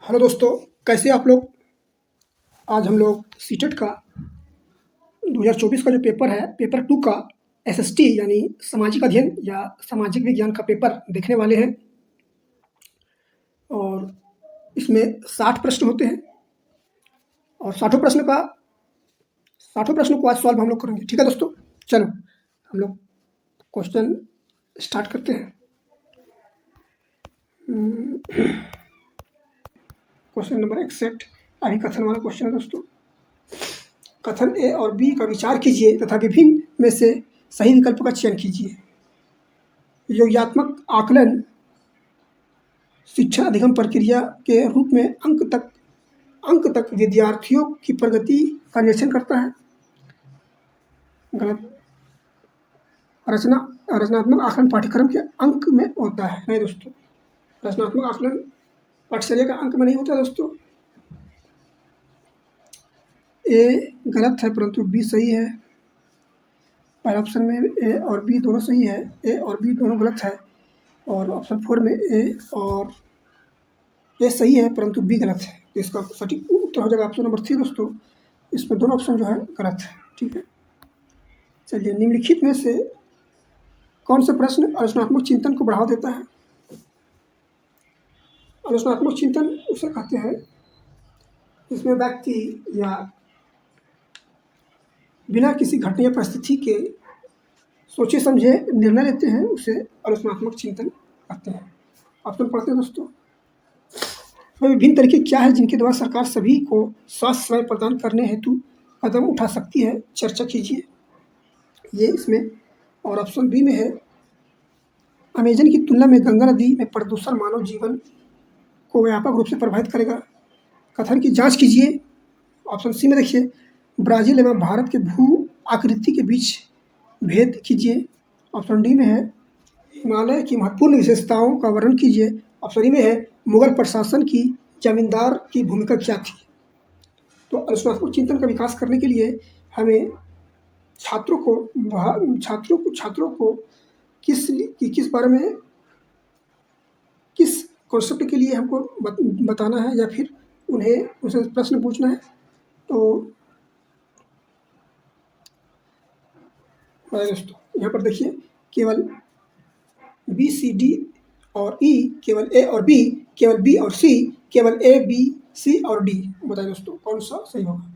Hello दोस्तों, कैसे आप लोग। आज हम लोग सीटेट का 2024 का जो पेपर है, पेपर 2 का एसएसटी यानी सामाजिक अध्ययन या सामाजिक विज्ञान का पेपर देखने वाले हैं। और इसमें 60 प्रश्न होते हैं और 60 प्रश्नों को आज सॉल्व हम लोग करेंगे। ठीक है दोस्तों, चलो हम लोग क्वेश्चन स्टार्ट करते हैं। क्वेश्चन नंबर 61 अभी कथन वाला क्वेश्चन है दोस्तों। कथन ए और बी का विचार कीजिए तथा विभिन्न में से सही विकल्प का चयन कीजिए। योगात्मक आकलन शिक्षा अधिगम प्रक्रिया के रूप में अंक तक विद्यार्थियों की प्रगति का निरीक्षण करता है। गलत। रचनात्मक आकलन पाठ्यक्रम के अंक में होता है। नहीं दोस्तों, रचनात्मक आकलन पाठ्यचर्या का अंक में नहीं होता दोस्तों। ए गलत है परंतु बी सही है। पहले ऑप्शन में ए और बी दोनों सही है, ए और बी दोनों गलत है। और ऑप्शन 4 में ए सही है परंतु बी गलत है। तो इसका सटीक उत्तर हो जाएगा ऑप्शन नंबर 3 दोस्तों। इसमें दोनों ऑप्शन जो है गलत है। ठीक है, चलिए निम्नलिखित में से कौन सा प्रश्न आलोचनात्मक चिंतन को बढ़ावा देता है। आलोचनात्मक चिंतन उसे कहते हैं जिसमें व्यक्ति या बिना किसी घटना या परिस्थिति के सोचे समझे निर्णय लेते हैं, उसे आलोचनात्मक चिंतन कहते हैं। ऑप्शन पढ़ते हैं दोस्तों। विभिन्न तरीके क्या है जिनके द्वारा सरकार सभी को स्वास्थ्य सेवाएं प्रदान करने हेतु कदम उठा सकती है, चर्चा कीजिए। ये इसमें। और ऑप्शन बी में है अमेजन की तुलना में गंगा नदी में प्रदूषण मानव जीवन को व्यापक रूप से प्रभावित करेगा। कथन की जांच कीजिए। ऑप्शन सी में देखिए ब्राज़ील एवं भारत के भू आकृति के बीच भेद कीजिए। ऑप्शन डी में है हिमालय की महत्वपूर्ण विशेषताओं का वर्णन कीजिए। ऑप्शन ई में है मुगल प्रशासन की जमींदार की भूमिका क्या थी। तो आलोचनात्मक चिंतन का विकास करने के लिए हमें छात्रों को किस बारे में, किस कॉन्सेप्ट के लिए हमको बताना है या फिर उन्हें उनसे प्रश्न पूछना है। तो दोस्तों यहाँ पर देखिए केवल बी सी डी और ई, केवल ए और बी, केवल बी और सी, केवल ए बी सी और डी। बताइए दोस्तों कौन सा सही होगा।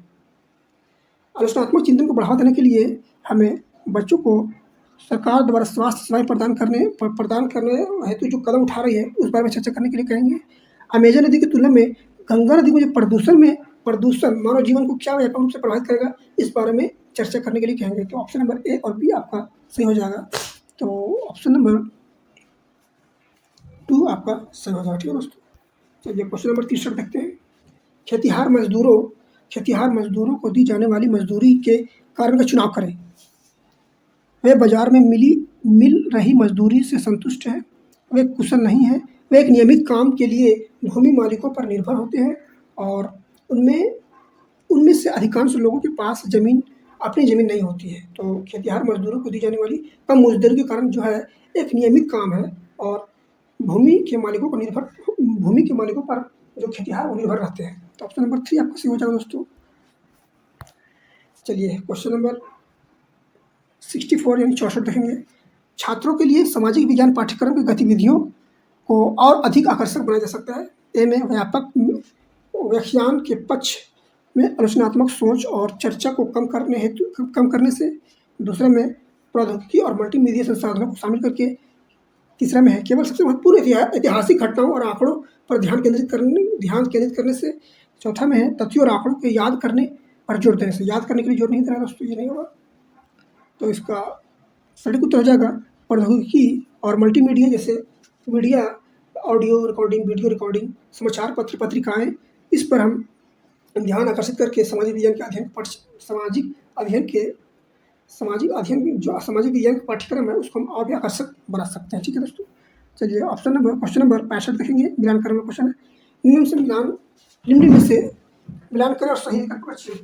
आलोचनात्मक चिंतन को बढ़ावा देने के लिए हमें बच्चों को सरकार द्वारा स्वास्थ्य सेवाएं प्रदान करने हेतु जो कदम उठा रही है उस बारे में चर्चा करने के लिए कहेंगे। अमेजन नदी की तुलना में गंगा नदी में जो प्रदूषण मानव जीवन को क्या व्यापक रूप से प्रभावित करेगा, इस बारे में चर्चा करने के लिए कहेंगे। तो ऑप्शन नंबर ए और बी आपका सही हो जाएगा। तो ऑप्शन नंबर 2 आपका सही हो जाएगा। ठीक है दोस्तों, चलिए क्वेश्चन नंबर 3 देखते हैं। खेतिहार मजदूरों को दी जाने वाली मजदूरी के कारण का चुनाव करें। वे बाजार में मिल रही मजदूरी से संतुष्ट हैं, वे कुशल नहीं हैं, वे एक नियमित काम के लिए भूमि मालिकों पर निर्भर होते हैं और उनमें से अधिकांश लोगों के पास अपनी ज़मीन नहीं होती है। तो खेतिहार मजदूरों को दी जाने वाली कम मजदूरी के कारण जो है एक नियमित काम है और भूमि के मालिकों पर जो खेतिहार वो निर्भर रहते हैं। तो ऑप्शन नंबर 3 आपका सही हो जाएगा दोस्तों। चलिए क्वेश्चन नंबर 64 यानी 64 देखेंगे। छात्रों के लिए सामाजिक विज्ञान पाठ्यक्रम की गतिविधियों को और अधिक आकर्षक बनाया जा सकता है। ए में व्यापक व्याख्यान के पक्ष में आलोचनात्मक सोच और चर्चा को कम करने से। दूसरे में प्रौद्योगिकी और मल्टीमीडिया संसाधनों को शामिल करके। तीसरा में है केवल सबसे महत्वपूर्ण ऐतिहासिक घटनाओं और आंकड़ों पर ध्यान केंद्रित करने से। चौथा में है तथ्यों और आंकड़ों को याद करने पर जोर देने से। याद करने के लिए जोर नहीं देना दोस्तों, ये नहीं होगा। तो इसका सटीक उत्तर हो जाएगा प्रौद्योगिकी और मल्टीमीडिया, जैसे media, audio recording, video recording, समाचार पत्र, पत्रिकाएं, इस पर हम ध्यान आकर्षित करके सामाजिक विज्ञान का पाठ्यक्रम है उसको हम और भी आकर्षक बना सकते हैं। ठीक है दोस्तों, चलिए क्वेश्चन नंबर 65 देखेंगे। मिलान करने का क्वेश्चन है। निम्न में से मिलान करें और सही विकल्प को चुनें।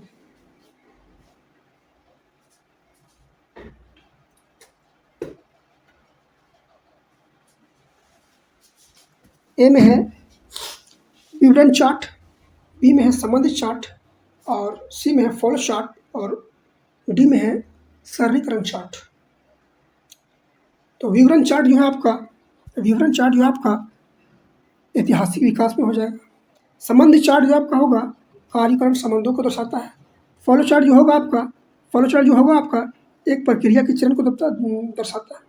ए में है विवरण चार्ट, बी में है संबंध चार्ट, और सी में है फॉलो चार्ट, और डी में है सरलीकरण चार्ट। तो विवरण चार्ट जो है आपका ऐतिहासिक विकास में हो जाएगा। संबंध चार्ट जो आपका होगा कार्यक्रम संबंधों को दर्शाता है। फॉलो चार्ट जो होगा आपका एक प्रक्रिया के चरण को दर्शाता है।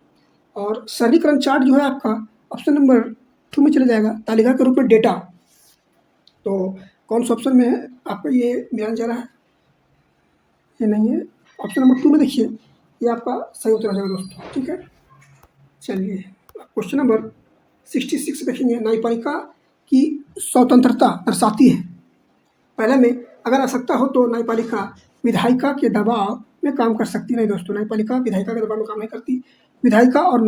और सरलीकरण चार्ट जो है आपका ऑप्शन नंबर 2 में चला जाएगा, तालिका के रूप में डेटा। तो कौन सा ऑप्शन में है आपका ये मिलान जा रहा है? ये नहीं है, ऑप्शन नंबर 2 में देखिए, ये आपका सही उत्तर हो जाएगा दोस्तों। ठीक है, चलिए क्वेश्चन नंबर 66 देखेंगे। न्यायपालिका की स्वतंत्रता दर्शाती है। पहले में अगर आवश्यकता हो तो न्यायपालिका विधायिका के दबाव में काम कर सकती नहीं दोस्तों। न्यायपालिका विधायिका के दबाव में काम नहीं करती। विधायिका और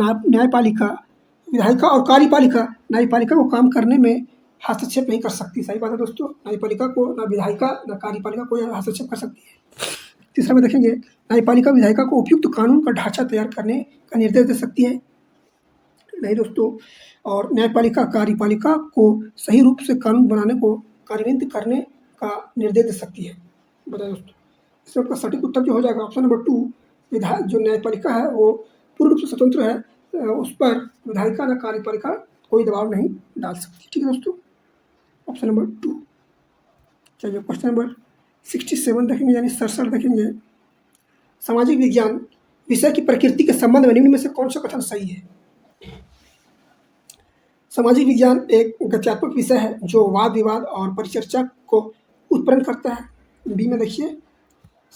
कार्यपालिका न्यायपालिका को काम करने में हस्तक्षेप नहीं कर सकती। सही बात है दोस्तों, न्यायपालिका को ना विधायिका ना कार्यपालिका को हस्तक्षेप कर सकती है। तीसरा में देखेंगे, न्यायपालिका विधायिका को उपयुक्त कानून का ढांचा तैयार करने का निर्देश दे सकती है नहीं दोस्तों। और न्यायपालिका कार्यपालिका को सही रूप से कानून बनाने को कार्यान्वित करने का निर्देश दे सकती है। बताइए दोस्तों, इसमें आपका सटीक उत्तर जो हो जाएगा ऑप्शन नंबर 2। जो न्यायपालिका है वो पूर्ण रूप से स्वतंत्र है, उस पर विधायिका न कार्यपालिका कोई दबाव नहीं डाल सकती। ठीक है दोस्तों, ऑप्शन नंबर 2। चलिए क्वेश्चन नंबर 67 देखेंगे, यानी 67 देखेंगे। सामाजिक विज्ञान विषय की प्रकृति के संबंध में निम्न में से कौन सा कथन सही है? सामाजिक विज्ञान एक गत्यात्मक विषय है जो वाद विवाद और परिचर्चा को उत्पन्न करता है। बी में देखिए,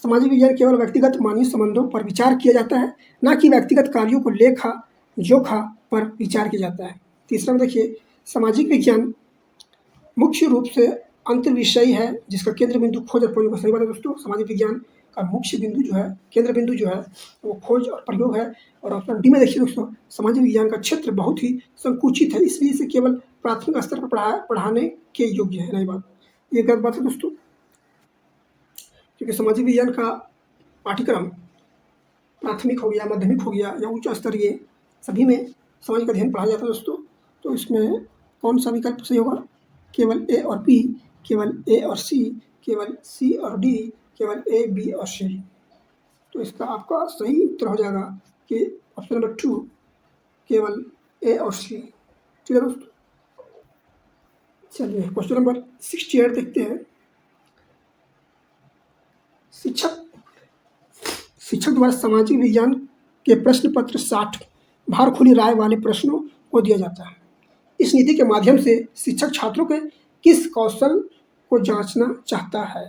सामाजिक विज्ञान केवल व्यक्तिगत मानवीय संबंधों पर विचार किया जाता है, न कि व्यक्तिगत कार्यों को लेखा जोखा पर विचार किया जाता है। तीसरा में देखिए, सामाजिक विज्ञान मुख्य रूप से अंतर्विषयी है जिसका केंद्र बिंदु खोज और प्रयोग। सही बात है दोस्तों, सामाजिक विज्ञान का मुख्य बिंदु जो है, केंद्र बिंदु जो है वो खोज और प्रयोग है। और ऑप्शन डी में देखिए दोस्तों, सामाजिक विज्ञान का क्षेत्र बहुत ही संकुचित है, इसलिए इसे केवल प्राथमिक स्तर पर पढ़ाने के योग्य है। नहीं बात, ये गलत बात है दोस्तों, क्योंकि सामाजिक विज्ञान का पाठ्यक्रम प्राथमिक हो गया, माध्यमिक हो गया या उच्च स्तरीय सभी में सामाजिक अध्ययन पढ़ाया जाता है दोस्तों। तो इसमें कौन सा विकल्प सही होगा? केवल ए और बी, केवल ए और सी, केवल सी और डी, केवल ए बी और सी। तो इसका आपका सही उत्तर हो जाएगा कि ऑप्शन नंबर 2, केवल ए और सी। ठीक है दोस्तों, चलिए क्वेश्चन नंबर 68 देखते हैं। शिक्षक द्वारा सामाजिक विज्ञान के प्रश्न पत्र 60 भार खुली राय वाले प्रश्नों को दिया जाता है। इस नीति के माध्यम से शिक्षक छात्रों के किस कौशल को जांचना चाहता है?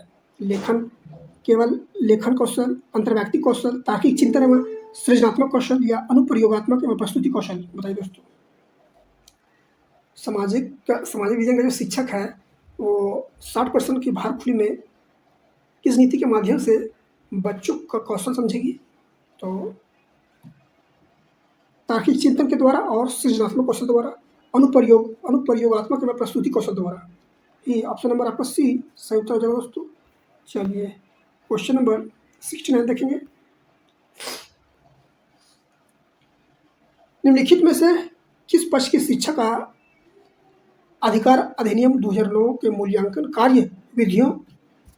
केवल लेखन कौशल, अंतर्व्यक्ति कौशल, तार्किक चिंतन एवं सृजनात्मक कौशल या अनुप्रयोगात्मक एवं प्रस्तुति कौशल? बताइए दोस्तों। सामाजिक विज्ञान का जो शिक्षक है वो 60% की भार खुली में किस नीति के माध्यम से बच्चों का कौशल समझेगी? तो तार्किक चिंतन के द्वारा और सृजनात्मक कौशल द्वारा, अनुप्रयोगात्मक एवं प्रस्तुति कौशल द्वारा। ये ऑप्शन नंबर आपका सी सही उत्तर हो जाएगा दोस्तों। चलिए क्वेश्चन नंबर 69 देखेंगे। निम्नलिखित में से किस पक्ष की शिक्षा का अधिकार अधिनियम 2009 के मूल्यांकन कार्य विधियों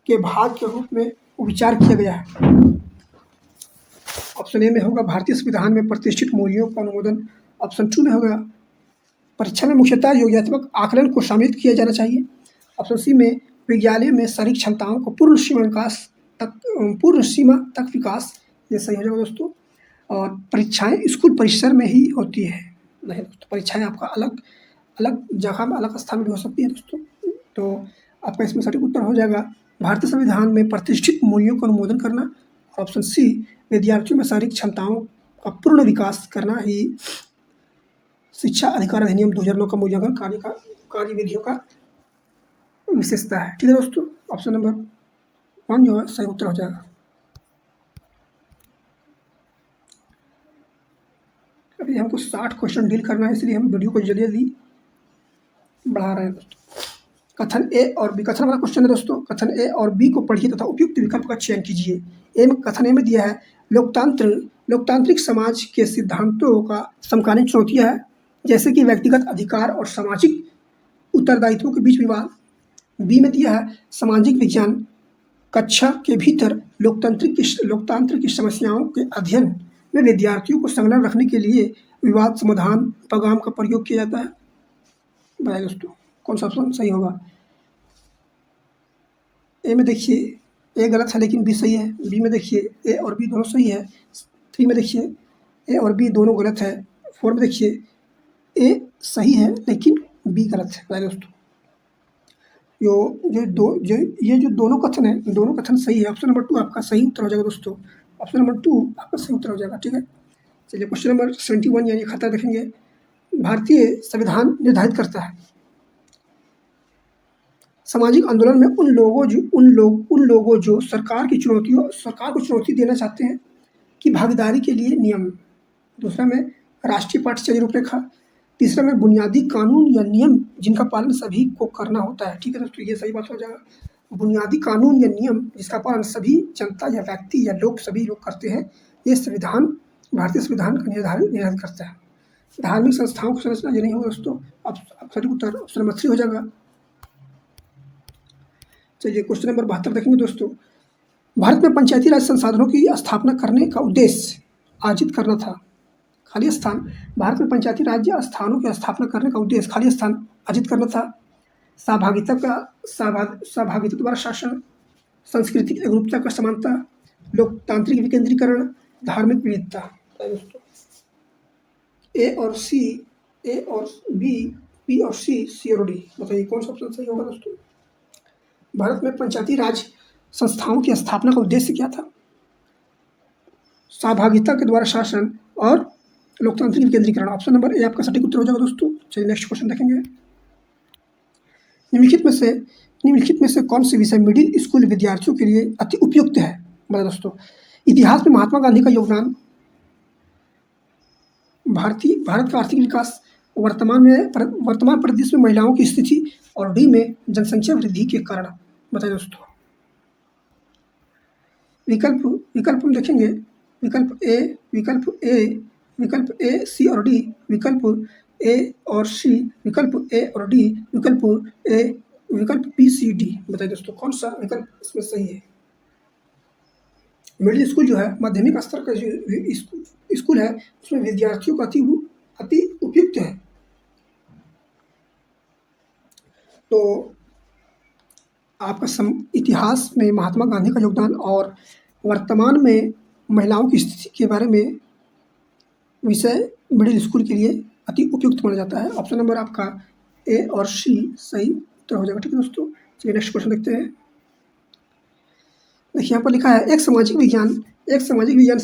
के भाग के रूप में विचार किया गया है? ऑप्शन ए में होगा भारतीय संविधान में प्रतिष्ठित मूल्यों का अनुमोदन। ऑप्शन 2 में होगा परीक्षा में मुख्यतः योग्यात्मक आकलन को शामिल किया जाना चाहिए। ऑप्शन सी में विद्यालय में शारीरिक क्षमताओं को पूर्ण सीमा तक विकास। ये सही हो जाएगा दोस्तों। और परीक्षाएं स्कूल परिसर में ही होती है। नहीं दोस्तों, परीक्षाएं आपका अलग जगह में, अलग स्थान में भी हो सकती है दोस्तों। तो आपका इसमें सटीक उत्तर हो जाएगा भारतीय संविधान में प्रतिष्ठित मूल्यों का अनुमोदन करना। ऑप्शन सी विद्यार्थियों में शारीरिक क्षमताओं का पूर्ण विकास करना ही शिक्षा अधिकार अधिनियम 2009 का मूल्यांकन कार्य विधियों का विशेषता है। ठीक है दोस्तों, ऑप्शन नंबर 1 जो है सही उत्तर हो जाएगा। अभी हमको 60 क्वेश्चन डील करना है, इसलिए हम वीडियो को जल्दी बढ़ा रहे हैं दोस्तों। कथन ए और बी, कथन वाला क्वेश्चन है दोस्तों। कथन ए और बी को पढ़िए तथा उपयुक्त विकल्प का चयन कीजिए। कथन ए में दिया है लोकतांत्रिक समाज के सिद्धांतों का समकालीन चुनौतियाँ है, जैसे कि व्यक्तिगत अधिकार और सामाजिक उत्तरदायित्वों के बीच विवाद। बी में दिया है सामाजिक विज्ञान कक्षा के भीतर लोकतांत्रिक की समस्याओं के अध्ययन में विद्यार्थियों को संलग्न रखने के लिए विवाद समाधान पैगाम का प्रयोग किया जाता है। बताइए दोस्तों कौन सा ऑप्शन सही होगा। ए में देखिए ए गलत है लेकिन बी सही है। बी में देखिए ए और बी दोनों सही है। 3 में देखिए ए और बी दोनों गलत है। 4 में देखिए ए सही है लेकिन बी गलत है। बताइए दोस्तों ये जो दोनों कथन है, दोनों कथन सही है। ऑप्शन नंबर 2 आपका सही उत्तर हो जाएगा दोस्तों। ऑप्शन नंबर 2 आपका सही उत्तर हो जाएगा। ठीक है, चलिए क्वेश्चन नंबर 71 यानी खतरा देखेंगे। भारतीय संविधान निर्धारित करता है सामाजिक आंदोलन में उन लोगों जो सरकार को चुनौती देना चाहते हैं कि भागीदारी के लिए नियम। दूसरा में राष्ट्रीय पाठ्यचर्या रूपरेखा। तीसरा में बुनियादी कानून या नियम जिनका पालन सभी को करना होता है। ठीक है दोस्तों, ये सही बात हो जाएगा। बुनियादी कानून या नियम जिसका पालन सभी जनता या व्यक्ति या लोग सभी लोग करते हैं, ये संविधान भारतीय संविधान का निर्धारित करता है। धार्मिक संस्थाओं को संरचना ये नहीं होगा दोस्तों। अब सही उत्तर ऑप्शन नंबर 3 हो जाएगा। चलिए क्वेश्चन नंबर 72 देखेंगे दोस्तों। भारत में पंचायती राज संसाधनों की स्थापना करने का उद्देश्य अर्जित करना था। खाली स्थान। भारत में पंचायती राज्य स्थानों की स्थापना करने का उद्देश्य खाली स्थान अर्जित करना था। सहभागिता द्वारा शासन, सांस्कृतिक एकरूपता का समानता, लोकतांत्रिक विकेंद्रीकरण, धार्मिक विविधता। दोस्तों ए और बी और सी और डी, बताइए कौन सा ऑप्शन सही होगा दोस्तों। भारत में पंचायती राज संस्थाओं की स्थापना का उद्देश्य क्या था। सहभागिता के द्वारा शासन और लोकतांत्रिक विकेंद्रीकरण। ऑप्शन नंबर ए आपका सटीक उत्तर हो जाएगा दोस्तों। चलिए नेक्स्ट क्वेश्चन देखेंगे। निम्नलिखित में से कौन से विषय मिडिल स्कूल विद्यार्थियों के लिए अति उपयुक्त है। बताइए दोस्तों इतिहास में महात्मा गांधी का योगदान, भारत का आर्थिक विकास, वर्तमान परिदृश्य में महिलाओं की स्थिति, और डी में जनसंख्या वृद्धि के कारण। बताइए दोस्तों विकल्प हम देखेंगे। विकल्प ए सी और डी, विकल्प ए और सी, विकल्प ए और डी, विकल्प बी सी डी। बताइए दोस्तों कौन सा विकल्प इसमें सही है। मिडिल स्कूल जो है माध्यमिक स्तर का जो स्कूल है उसमें विद्यार्थियों का अति उपयुक्त है। तो आपका इतिहास में महात्मा गांधी का योगदान और वर्तमान में महिलाओं की स्थिति के बारे में विषय मिडिल स्कूल के लिए अति उपयुक्त माना जाता है। ऑप्शन नंबर आपका ए और सी सही उत्तर हो जाएगा। ठीक है दोस्तों, चलिए नेक्स्ट क्वेश्चन देखते हैं। देखिए यहाँ पर लिखा है एक सामाजिक विज्ञान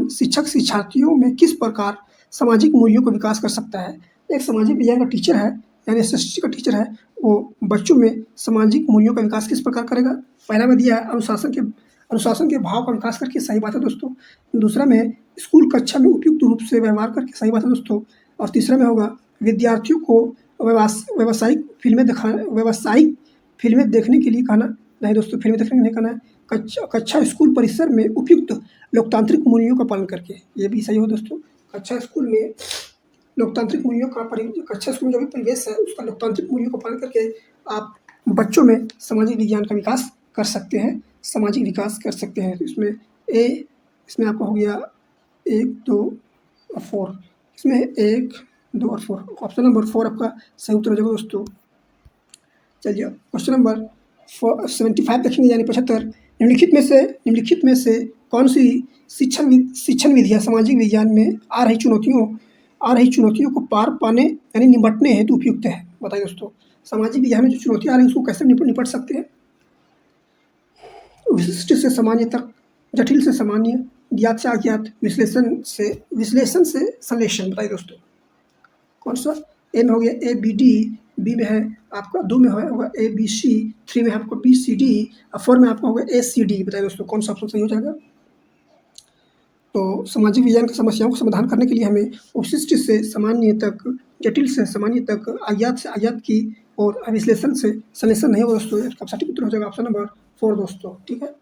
शिक्षक शिक्षार्थियों में किस प्रकार सामाजिक मूल्यों का विकास कर सकता है। एक सामाजिक विज्ञान का टीचर है यानी एसएसटी का टीचर है, वो बच्चों में सामाजिक मूल्यों का विकास किस प्रकार करेगा। पहला में दिया है अनुशासन के भाव का विकास करके, सही बात है दोस्तों। दूसरा में स्कूल कक्षा में उपयुक्त रूप से व्यवहार करके, सही बात है दोस्तों। और तीसरा में होगा विद्यार्थियों को व्यावसायिक फिल्में देखने के लिए कहना। नहीं दोस्तों, फिल्में देखने के लिए कहना है कक्षा स्कूल परिसर में उपयुक्त लोकतांत्रिक मूल्यों का पालन करके, ये भी सही हो दोस्तों। कक्षा स्कूल में लोकतांत्रिक मूल्यों का कक्षा स्कूल में जो भी परिवेश है उसका लोकतांत्रिक मूल्यों का पालन करके आप बच्चों में सामाजिक विज्ञान का विकास कर सकते हैं, सामाजिक विकास कर सकते हैं। तो इसमें आपका हो गया 1, 2 और 4, इसमें 1, 2 और 4। ऑप्शन नंबर 4 आपका सही उत्तर हो जाएगा दोस्तों। चलिए क्वेश्चन नंबर 75 देखेंगे यानी 75। निम्नलिखित में से कौन सी शिक्षण विधियाँ सामाजिक विज्ञान में आ रही चुनौतियों को पार पाने यानी निपटने हेतु उपयुक्त है। बताइए दोस्तों सामाजिक विज्ञान में जो चुनौतियाँ आ रही है उसको कैसे निपट सकते हैं। विशिष्ट से सामान्य तक, जटिल से सामान्य, ज्ञात से अज्ञात, विश्लेषण से संश्लेषण। बताइए दोस्तों कौन सा। ए में हो गया ए बी डी, बी में है आपका 2 में होगा ए बी सी, 3 में आपको बी सी डी, और 4 में आपका होगा ए सी डी। बताइए दोस्तों कौन सा ऑप्शन सही हो जाएगा। तो सामाजिक विज्ञान की समस्याओं को समाधान करने के लिए हमें विशिष्ट से सामान्य तक, जटिल से सामान्य तक, अज्ञात से अज्ञात की और विश्लेषण से संश्लेषण नहीं होगा दोस्तों। इसका सटीक उत्तर हो जाएगा ऑप्शन नंबर 4 दोस्तों। ठीक है,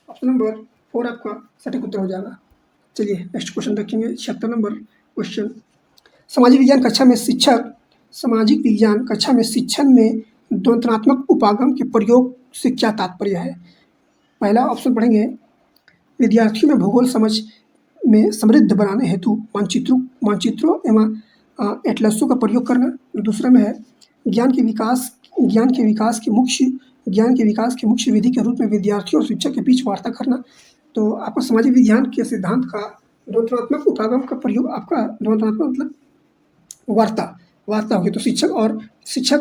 ऑप्शन नंबर 4 आपका सटीक उत्तर हो जाएगा। चलिए नेक्स्ट क्वेश्चन देखेंगे 76 नंबर क्वेश्चन। सामाजिक विज्ञान कक्षा में शिक्षक सामाजिक विज्ञान कक्षा में शिक्षण में द्वंद्वात्मक उपागम के प्रयोग से क्या तात्पर्य है? पहला ऑप्शन पढ़ेंगे, विद्यार्थियों में भूगोल समझ में समृद्ध बनाने हेतु मानचित्रों एवं एटलसों का प्रयोग करना। दूसरा में है ज्ञान के विकास के मुख्य विधि के रूप में विद्यार्थियों और शिक्षक के बीच वार्ता करना। तो आपका सामाजिक विज्ञान के सिद्धांत का द्वंद्वात्मक उपागम का प्रयोग, आपका द्वंद्वात्मक मतलब वार्ता होगी। तो शिक्षक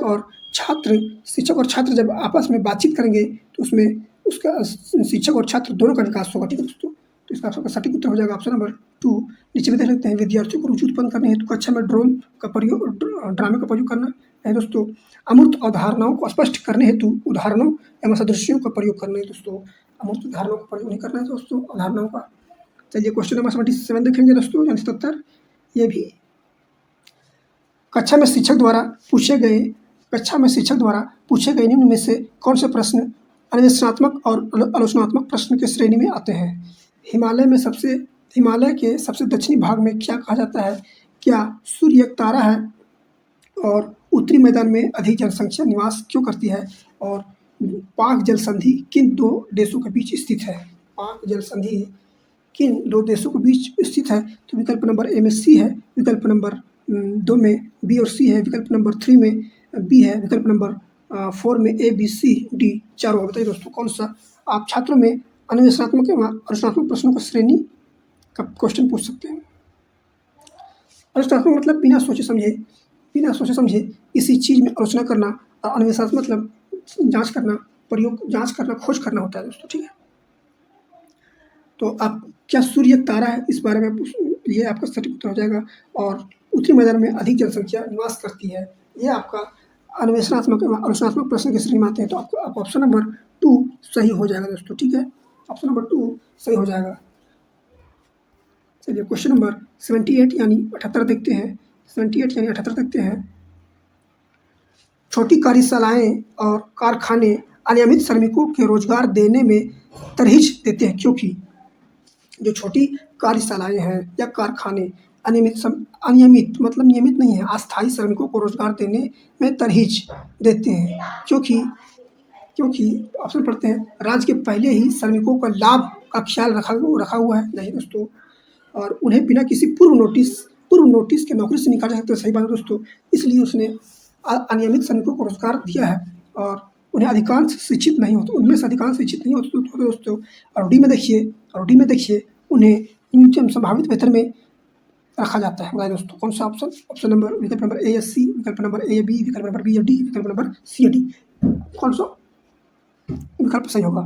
और छात्र जब आपस में बातचीत करेंगे तो उसमें उसका शिक्षक और छात्र दोनों का विकास होगा। ठीक है दोस्तों, तो इसका आपका सटीक उत्तर हो जाएगा ऑप्शन नंबर 2। नीचे में देख लेते हैं, विद्यार्थियों को रुचि उत्पन्न करने हेतु कक्षा में ड्रामे का प्रयोग करना है दोस्तों। अमूर्त अवधारणाओं को स्पष्ट करने हेतु उदाहरणों एवं सदृश्यों का प्रयोग करना है दोस्तों। अमूर्त उदाहरणों का प्रयोग नहीं करना है दोस्तों, उदाहरणों का। चलिए क्वेश्चन नंबर 77 देखेंगे दोस्तों, यानी 77। ये भी कक्षा में शिक्षक द्वारा पूछे गए निम्न में से कौन से प्रश्न अन्वेषणात्मक और आलोचनात्मक प्रश्न की श्रेणी में आते हैं? हिमालय के सबसे दक्षिणी भाग में क्या कहा जाता है? क्या सूर्य एक तारा है? और उत्तरी मैदान में अधिक जनसंख्या निवास क्यों करती है? और पाक जल संधि किन दो देशों के बीच स्थित है? पाक जल संधि किन दो देशों के बीच स्थित है? तो विकल्प नंबर ए में सी है, विकल्प नंबर 2 में बी और सी है, विकल्प नंबर 3 में बी है, विकल्प नंबर 4 में ए, बी, सी, डी चारों। बताइए दोस्तों कौन सा? आप छात्रों में अन्वेषणात्मक एवं आलोचनात्मक प्रश्नों का श्रेणी का क्वेश्चन पूछ सकते हैं। आलोचनात्मक मतलब बिना सोचे समझे किसी चीज़ में आलोचना करना, और अन्वेषणात्मक मतलब जांच करना, खोज करना होता है दोस्तों। ठीक है, तो आप क्या सूर्य एक तारा है, इस बारे में ये आपका सटीक उत्तर हो जाएगा। और उत्तरी मैदान में अधिक जनसंख्या निवास करती है, ये आपका अन्वेषणात्मक एवं आलोचनात्मक प्रश्न की श्रेणी में आते हैं। तो आपको ऑप्शन नंबर 2 सही हो जाएगा दोस्तों। ठीक है, ऑप्शन नंबर 2 सही हो जाएगा। चलिए क्वेश्चन नंबर 78 यानी 78 देखते हैं। छोटी कार्यशालाएं और कारखाने अनियमित श्रमिकों के रोजगार देने में तरहीज देते हैं क्योंकि? जो छोटी कार्यशालाएं हैं या कारखाने अनियमित मतलब नियमित नहीं है, अस्थायी श्रमिकों को रोजगार देने में तरहीज देते हैं क्योंकि ऑप्शन पढ़ते हैं, राज्य के पहले ही श्रमिकों का लाभ का ख्याल रखा हुआ है। नहीं दोस्तों, और उन्हें बिना किसी पूर्व नोटिस के नौकरी से निकाला जा सकता है। सही बात है दोस्तों, इसलिए उसने अनियमित श्रमिकों को रोजगार दिया है और उन्हें अधिकांश शिक्षित नहीं होते, उनमें से अधिकांश शिक्षित नहीं होते दोस्तों। और डी में देखिए उन्हें न्यूनतम संभावित वेतन में रखा जाता है। बताइए दोस्तों कौन सा ऑप्शन? ऑप्शन नंबर विकल्प नंबर ए या सी, विकल्प नंबर ए या बी, विकल्प नंबर बी या डी, विकल्प नंबर सी या डी, कौन सा विकल्प सही होगा?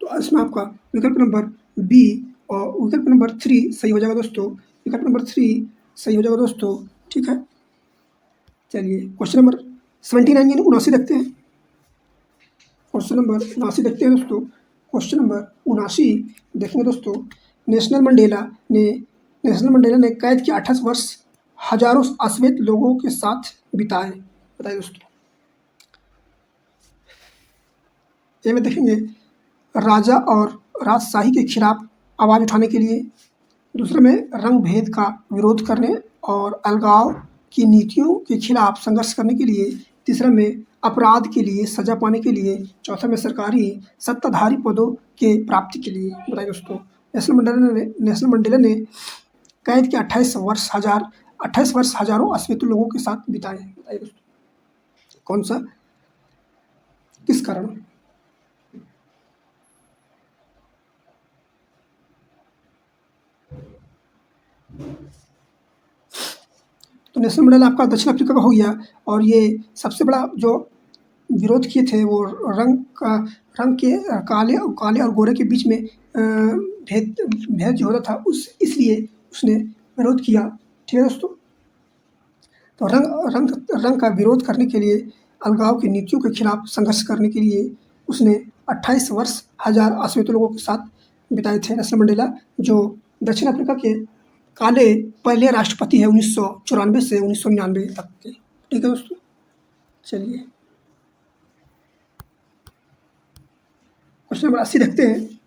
तो इसमें आपका विकल्प नंबर बी और विकल्प नंबर 3 सही हो जाएगा दोस्तों, विकल्प नंबर 3 सही हो जाएगा दोस्तों। ठीक है, चलिए क्वेश्चन नंबर 79 यानी 79 देखते हैं। क्वेश्चन नंबर 79 देखते हैं दोस्तों। क्वेश्चन नंबर 79 देखेंगे दोस्तों। नेल्सन मंडेला ने कैद के 28 वर्ष हजारों अश्वेत लोगों के साथ बिताए। बताइए दोस्तों, ये में देखेंगे राजा और राजशाही के खिलाफ आवाज़ उठाने के लिए, दूसरे में रंग भेद का विरोध करने और अलगाव की नीतियों के खिलाफ संघर्ष करने के लिए, तीसरा में अपराध के लिए सजा पाने के लिए, चौथा में सरकारी सत्ताधारी पदों के प्राप्ति के लिए। बताइए दोस्तों, नेल्सन मंडेला ने कैद के 28 वर्ष हजारों अश्वेत लोगों के साथ बिताए। बताइए दोस्तों कौन सा, किस कारण? तो नेल्सन मंडेला आपका दक्षिण अफ्रीका का हो गया, और ये सबसे बड़ा जो विरोध किए थे वो रंग के काले और गोरे के बीच में भेद जो होता था इसलिए उसने विरोध किया। ठीक है दोस्तों, तो रंग का विरोध करने के लिए, अलगाव की नीतियों के खिलाफ संघर्ष करने के लिए उसने 28 वर्ष हजार अश्वेत लोगों के साथ बिताए थे नेल्सन मंडेला, जो दक्षिण अफ्रीका के काले पहले राष्ट्रपति है 1994 से 1999 तक के। ठीक है दोस्तों, चलिए क्वेश्चन नंबर 80 देखते हैं।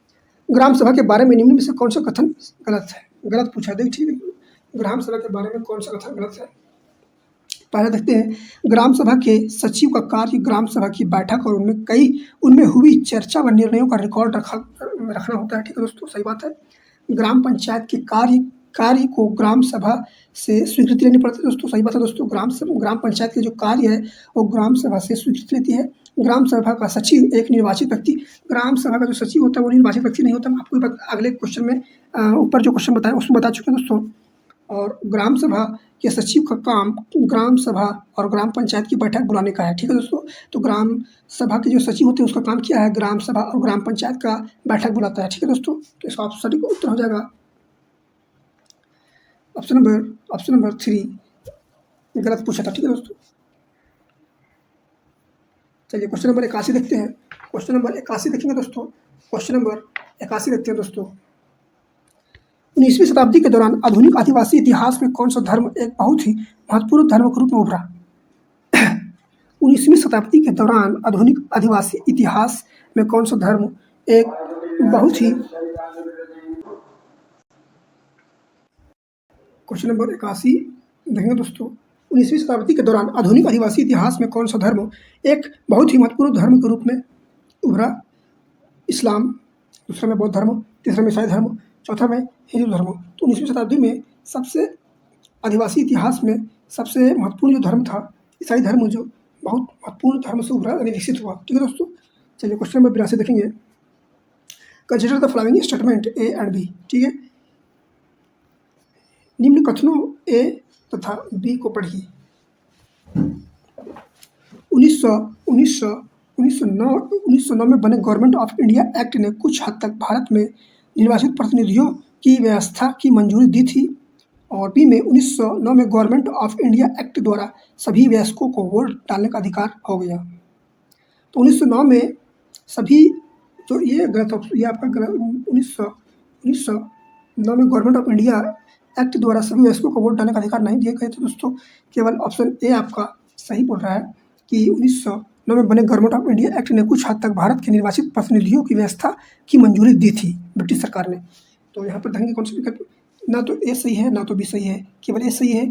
ग्राम सभा के बारे में निम्न में से कौन सा कथन गलत है? गलत पूछा, देख ठीक है, ग्राम सभा के बारे में कौन सा कथन गलत है? पहले देखते हैं ग्राम सभा के सचिव का कार्य ग्राम सभा की बैठक और उनमें हुई चर्चा व निर्णयों का रिकॉर्ड रखना होता है। ठीक है दोस्तों, सही बात है। ग्राम पंचायत के कार्य को ग्राम सभा से स्वीकृति लेनी पड़ती है दोस्तों, सही बात है दोस्तों। ग्राम पंचायत के जो कार्य है वो ग्राम सभा से स्वीकृति लेती है। ग्राम सभा का सचिव एक निर्वाचित व्यक्ति, ग्राम सभा का जो सचिव होता है वो निर्वाचित व्यक्ति नहीं होता। मैं आपको अगले क्वेश्चन में ऊपर जो क्वेश्चन बताया उसमें बता चुके हैं दोस्तों। और ग्राम सभा के सचिव का काम ग्राम सभा और ग्राम पंचायत की बैठक बुलाने का है। ठीक है दोस्तों, तो ग्राम सभा के जो सचिव होते हैं उसका काम क्या है, ग्राम सभा और ग्राम पंचायत का बैठक बुलाता है। ठीक है दोस्तों, तो इसका सटीक उत्तर हो जाएगा ऑप्शन नंबर 3 गलत पूछा था। ठीक है दोस्तों, चलिए क्वेश्चन नंबर 81 देखते हैं। क्वेश्चन नंबर 81 देखेंगे दोस्तों। क्वेश्चन नंबर 81 देखते हैं दोस्तों। 19वीं शताब्दी के दौरान आधुनिक आदिवासी इतिहास में कौन सा धर्म एक बहुत ही महत्वपूर्ण धर्म के रूप में उभरा? 19वीं शताब्दी के दौरान आधुनिक आदिवासी इतिहास में कौन सा धर्म एक बहुत ही क्वेश्चन नंबर 81 देखेंगे दोस्तों। 19वीं शताब्दी के दौरान आधुनिक आदिवासी इतिहास में कौन सा धर्म एक बहुत ही महत्वपूर्ण धर्म के रूप में उभरा? इस्लाम, दूसरा में बौद्ध धर्म, तीसरा में ईसाई धर्म, चौथा में हिंदू धर्म। तो 19वीं शताब्दी में सबसे आदिवासी इतिहास में सबसे महत्वपूर्ण जो धर्म था ईसाई धर्म, जो बहुत महत्वपूर्ण धर्म से उभरा यानी विकसित हुआ। ठीक है दोस्तों, चलिए क्वेश्चन नंबर 82 देखेंगे। Consider the following statement A and B. ठीक है, निम्न कथनों ए तथा बी को पढ़िए। 1909 में बने गवर्नमेंट ऑफ इंडिया एक्ट ने कुछ हद तक भारत में निर्वाचित प्रतिनिधियों की व्यवस्था की मंजूरी दी थी। और बी में 1909 में गवर्नमेंट ऑफ इंडिया एक्ट द्वारा सभी वयस्कों को वोट डालने का अधिकार हो गया। तो 1909 में सभी, तो ये गलत, ये आपका 1909 में गवर्नमेंट ऑफ इंडिया एक्ट द्वारा सभी वयस्कों को वोट डालने का अधिकार नहीं दिए गए थे दोस्तों। केवल ऑप्शन ए आपका सही बोल रहा है कि 1909 में बने गवर्नमेंट ऑफ इंडिया एक्ट ने कुछ हद तक भारत के निर्वाचित प्रतिनिधियों की व्यवस्था की मंजूरी दी थी ब्रिटिश सरकार ने। तो यहाँ पर देखेंगे कौन सा विकल्प, ना तो ए सही है ना तो बी सही है, केवल ए सही है,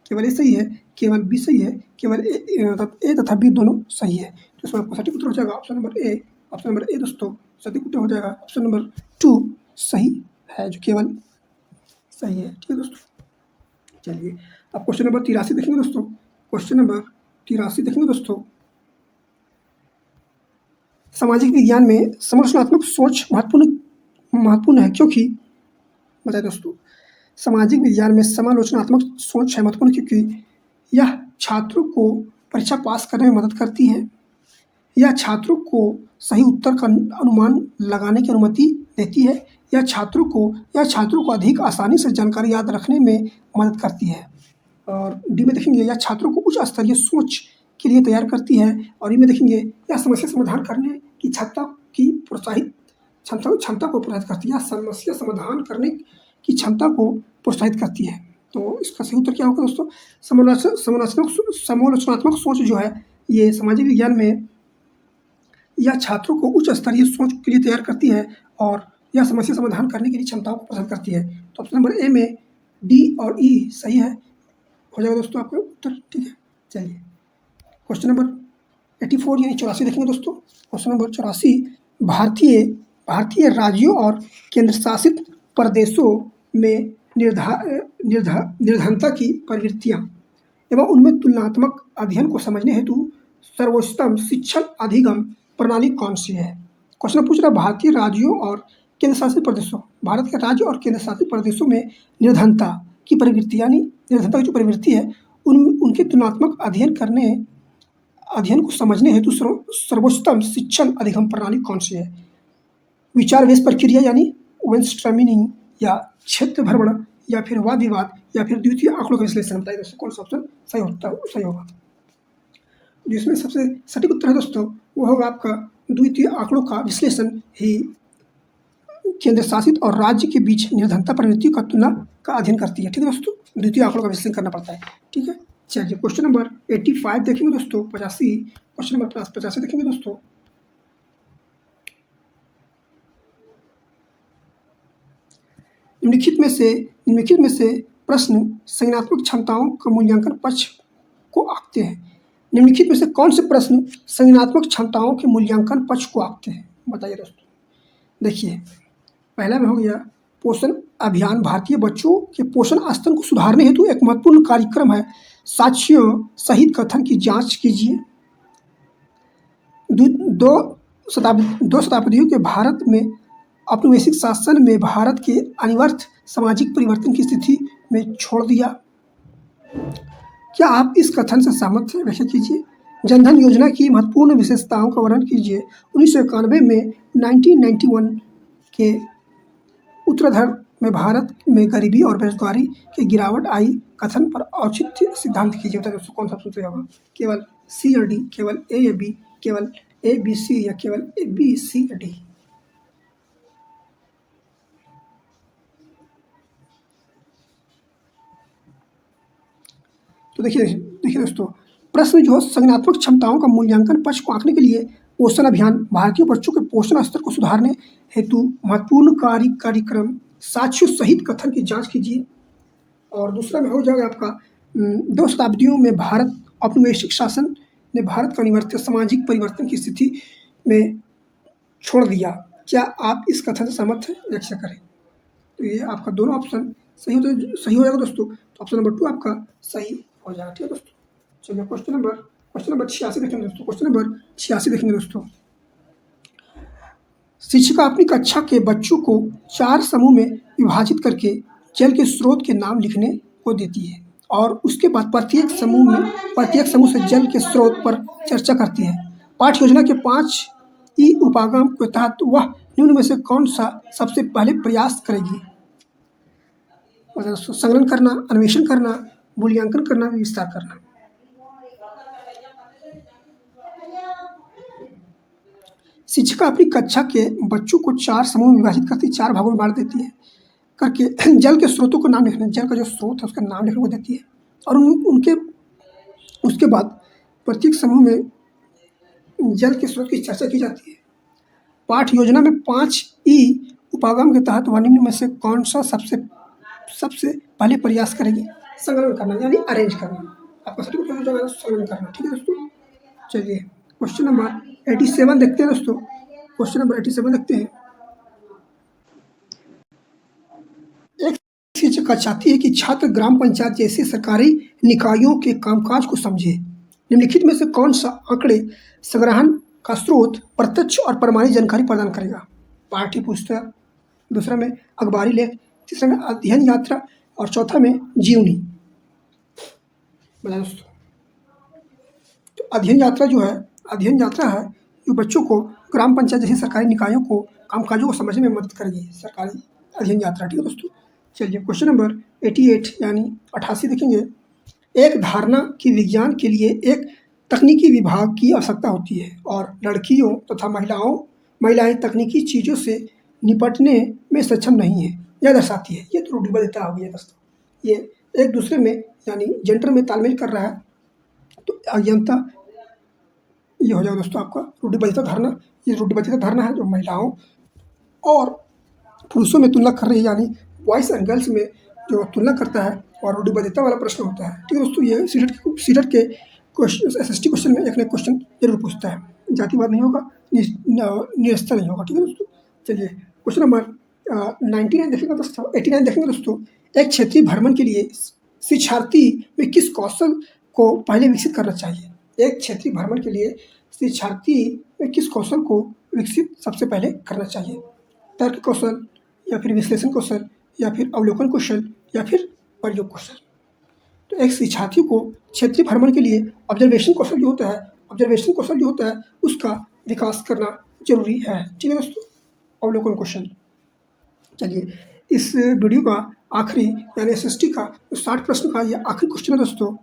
केवल ए सही है, केवल बी सही है, केवल ए तथा बी दोनों सही है। तो इसमें आपको सटीक उत्तर हो जाएगा ऑप्शन नंबर ए दोस्तों, सटीक उत्तर हो जाएगा ऑप्शन नंबर 2 सही है, जो केवल सही है। ठीक है दोस्तों, चलिए अब क्वेश्चन नंबर 83 देखेंगे दोस्तों। क्वेश्चन नंबर 83 देखेंगे दोस्तों। सामाजिक विज्ञान में समालोचनात्मक सोच महत्वपूर्ण है क्योंकि, बताइए दोस्तों, सामाजिक विज्ञान में समालोचनात्मक सोच है महत्वपूर्ण क्योंकि यह छात्रों को परीक्षा पास करने में मदद करती है, यह छात्रों को सही उत्तर का अनुमान लगाने की अनुमति देती है, यह छात्रों को अधिक आसानी से जानकारी याद रखने में मदद करती है। और डी में देखेंगे यह छात्रों को उच्च स्तरीय सोच के लिए तैयार करती है। और ई में देखेंगे यह समस्या समाधान करने की क्षमता को प्रोत्साहित करती है, समस्या समाधान करने की क्षमता को प्रोत्साहित करती है। तो इसका सही उत्तर क्या होगा दोस्तों? समालोचनात्मक सोच जो है ये सामाजिक विज्ञान में यह छात्रों को उच्च स्तरीय सोच के लिए तैयार करती है और यह समस्या समाधान करने के लिए क्षमताओं को प्रोत्साहित करती है। तो ऑप्शन नंबर ए में डी और ई सही है, हो जाएगा दोस्तों आपका उत्तर। ठीक है, चलिए क्वेश्चन नंबर 84 यानी 84 देखेंगे दोस्तों। क्वेश्चन नंबर 84, भारतीय राज्यों और केंद्र शासित प्रदेशों में निर्धनता की प्रवृत्तियाँ एवं उनमें तुलनात्मक अध्ययन को समझने हेतु सर्वोत्तम शिक्षण अधिगम प्रणाली कौन सी है? क्वेश्चन पूछ रहा है भारतीय राज्यों और केंद्र शासित प्रदेशों, भारत के राज्य और केंद्र शासित प्रदेशों में निर्धनता की प्रवृत्ति यानी निर्धनता की जो प्रवृत्ति है उनके तुलनात्मक अध्ययन को समझने हेतु सर्वोत्तम शिक्षण अधिगम प्रणाली कौन सी है? विचार वेश प्रक्रिया यानी वेन्स्ट्रमिनिंग, या क्षेत्र भ्रमण, या फिर वाद विवाद, या फिर द्वितीय आंकड़ों का विश्लेषण। बताइए दोस्तों कौन सा ऑप्शन सही होगा? जिसमें सबसे सटीक उत्तर है दोस्तों वो होगा आपका द्वितीय आंकड़ों का विश्लेषण ही केंद्र शासित और राज्य के बीच निर्धनता प्रवृत्ति का तुलना का अध्ययन करती है। ठीक है दोस्तों, द्वितीय आंकड़ों का विश्लेषण करना पड़ता है। ठीक है, चलिए क्वेश्चन नंबर 85 देखेंगे दोस्तों। 85 क्वेश्चन नंबर 85 देखेंगे दोस्तों। निम्नलिखित में से प्रश्न संज्ञानात्मक क्षमताओं का मूल्यांकन पक्ष को आंकते हैं? निम्नलिखित में से कौन से प्रश्न संज्ञानात्मक क्षमताओं के मूल्यांकन पक्ष को आंकते हैं? बताइए दोस्तों। देखिए, पहला में हो गया पोषण अभियान भारतीय बच्चों के पोषण स्तर को सुधारने हेतु एक महत्वपूर्ण कार्यक्रम है। साक्ष्यों सहित कथन की जांच कीजिए। दो शताब्दियों के भारत में औपनिवेशिक शासन में भारत के अनिवार्य सामाजिक परिवर्तन की स्थिति में छोड़ दिया। क्या आप इस कथन से सहमत हैं? व्याख्या कीजिए। जनधन योजना की महत्वपूर्ण विशेषताओं का वर्णन कीजिए। 1991 में 1991 के उत्तरार्ध में भारत में गरीबी और बेरोजगारी की गिरावट आई। कथन पर औचित्य सिद्धांत कीजिए। बताइए दोस्तों, कौन सा ऑप्शन सही होगा? केवल सी और डी, केवल ए या बी, केवल ए बी सी या केवल ए बी सी या डी? तो देखिए दोस्तों, प्रश्न जो संज्ञानात्मक क्षमताओं का मूल्यांकन पक्ष को आंकने के लिए पोषण अभियान भारतीय बच्चों के पोषण स्तर को सुधारने हेतु महत्वपूर्ण कार्यक्रम साक्ष्यों सहित कथन की जांच कीजिए। और दूसरा में हो जाएगा आपका 2 शताब्दियों में भारत औपनिवेशिक शासन ने भारत का अनिवार्य सामाजिक परिवर्तन की स्थिति में छोड़ दिया। क्या आप इस कथन से सहमत हैं? व्याख्या करें। तो ये आपका दोनों ऑप्शन सही हो जाएगा दोस्तों। तो ऑप्शन नंबर 2 आपका सही हो जाएगा। ठीक है दोस्तों। चलिए क्वेश्चन नंबर 86 देखेंगे दोस्तों। क्वेश्चन नंबर 86 देखेंगे दोस्तों। शिक्षिका अपनी कक्षा के बच्चों को 4 समूह में विभाजित करके जल के स्रोत के नाम लिखने को देती है और उसके बाद प्रत्येक समूह से जल के स्रोत पर चर्चा करती है। पाठ्य योजना के 5 ई उपागम के तहत वह निम्न में से कौन सा सबसे पहले प्रयास करेगी? मतलब संकलन करना, अन्वेषण करना, मूल्यांकन करना, विस्तार करना। शिक्षिका अपनी कक्षा के बच्चों को 4 समूह में विभाजित करती है, 4 भागों में बांट देती है करके जल के स्रोतों को नाम लिखने, जल का जो स्रोत है उसका नाम लिखने को देती है और उसके बाद प्रत्येक समूह में जल के स्रोत की चर्चा की जाती है। पाठ योजना में 5 ई उपागम के तहत वह निम्न में से कौन सा सबसे पहले प्रयास करेगी? संकलन करना, यानी अरेंज करना। आपका सटीक उत्तर हो जाएगा संकलन करना। ठीक है दोस्तों। चलिए क्वेश्चन नंबर 87 देखते हैं दोस्तों। क्वेश्चन नंबर 87 देखते हैं। एक शिक्षक चाहती है कि छात्र ग्राम पंचायत जैसे सरकारी निकायों के कामकाज को समझे। निम्नलिखित में से कौन सा आंकड़े संग्रहण का स्रोत प्रत्यक्ष और प्रमाणिक जानकारी प्रदान करेगा? पाठ्य पुस्तक, दूसरा में अखबारी लेख, तीसरा में अध्ययन यात्रा और चौथा में जीवनी। बताइए दोस्तों। तो अध्ययन यात्रा है जो बच्चों को ग्राम पंचायत जैसे सरकारी निकायों को कामकाजों को समझने में मदद करेगी। सरकारी अध्ययन यात्रा। ठीक है दोस्तों। चलिए क्वेश्चन नंबर 88 यानी 88 देखेंगे। एक धारणा की विज्ञान के लिए एक तकनीकी विभाग की आवश्यकता होती है और लड़कियों तथा महिलाएं तकनीकी चीज़ों से निपटने में सक्षम नहीं है, यह दर्शाती है। ये तो रूढ़िबद्धता हो गई है दोस्तों। ये एक दूसरे में यानी जेंडर में तालमेल कर रहा है, तो अज्ञानता ये हो जाएगा दोस्तों आपका रूढ़िबद्धता धारणा। ये रूढ़िबद्धता धारणा है जो महिलाओं और पुरुषों में तुलना कर रही है, यानी बॉयज़ एंड गर्ल्स में जो तुलना करता है और रूढ़िबद्धता वाला प्रश्न होता है। ठीक है दोस्तों। ये सीटेट के क्वेश्चन, SST क्वेश्चन में एक न एक क्वेश्चन जरूर पूछता है। जातिवाद नहीं होगा, निरस्ता नहीं होगा। ठीक है दोस्तों। चलिए क्वेश्चन नंबर 89 देखेंगे दोस्तों। 89 देखेंगे दोस्तों। एक क्षेत्रीय भ्रमण के लिए शिक्षार्थी में किस कौशल को पहले विकसित करना चाहिए? एक क्षेत्रीय भ्रमण के लिए शिक्षार्थी में किस कौशल को विकसित सबसे पहले करना चाहिए? तर्क कौशल या फिर विश्लेषण कौशल या फिर अवलोकन कौशल या फिर प्रयोग कौशल? तो एक शिक्षार्थी को क्षेत्रीय भ्रमण के लिए ऑब्जर्वेशन कौशल जो होता है उसका विकास करना जरूरी है। ठीक है दोस्तों। अवलोकन कौशल। चलिए इस वीडियो का आखिरी यानी SST का 60 प्रश्न का यह आखिरी क्वेश्चन है दोस्तों।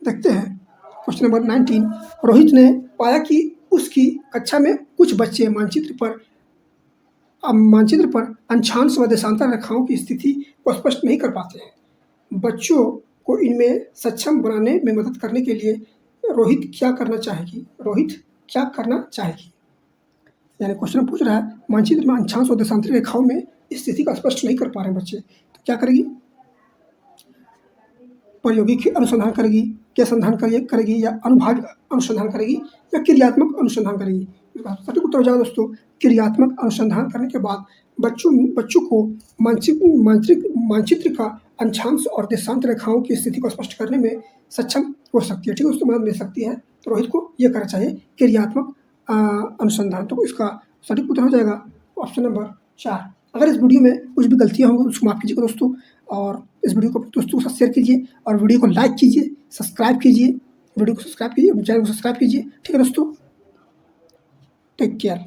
देखते हैं क्वेश्चन नंबर 19। रोहित ने पाया कि उसकी कक्षा में कुछ बच्चे मानचित्र पर अंशांश व देशांतर रेखाओं की स्थिति को स्पष्ट नहीं कर पाते हैं। बच्चों को इनमें सक्षम बनाने में मदद करने के लिए रोहित क्या करना चाहेगी? यानी क्वेश्चन पूछ रहा है मानचित्र में अंशांश और देशांतर रेखाओं में स्थिति का स्पष्ट नहीं कर पा रहे हैं बच्चे, तो क्या करेगी? प्रायोगिक अनुसंधान करेगी, क्या संधान करेगी या अनुभाग अनुसंधान करेगी या क्रियात्मक अनुसंधान करेगी। इसका सटीक उत्तर हो जाएगा दोस्तों क्रियात्मक अनुसंधान करने के बाद बच्चों को मानचित्र का अक्षांश और देशांतर रेखाओं की स्थिति को स्पष्ट करने में सक्षम हो सकती है। ठीक है दोस्तों, मदद मिल सकती है। तो रोहित को यह करना चाहिए क्रियात्मक अनुसंधान। तो इसका सटीक उत्तर हो जाएगा ऑप्शन नंबर 4। अगर इस वीडियो में कुछ भी गलतियाँ होंगी उसको माफ़ कीजिएगा दोस्तों, और इस वीडियो को दोस्तों के साथ शेयर कीजिए और वीडियो को लाइक कीजिए, सब्सक्राइब कीजिए, वीडियो को सब्सक्राइब कीजिए, चैनल को सब्सक्राइब कीजिए। ठीक है दोस्तों, टेक केयर।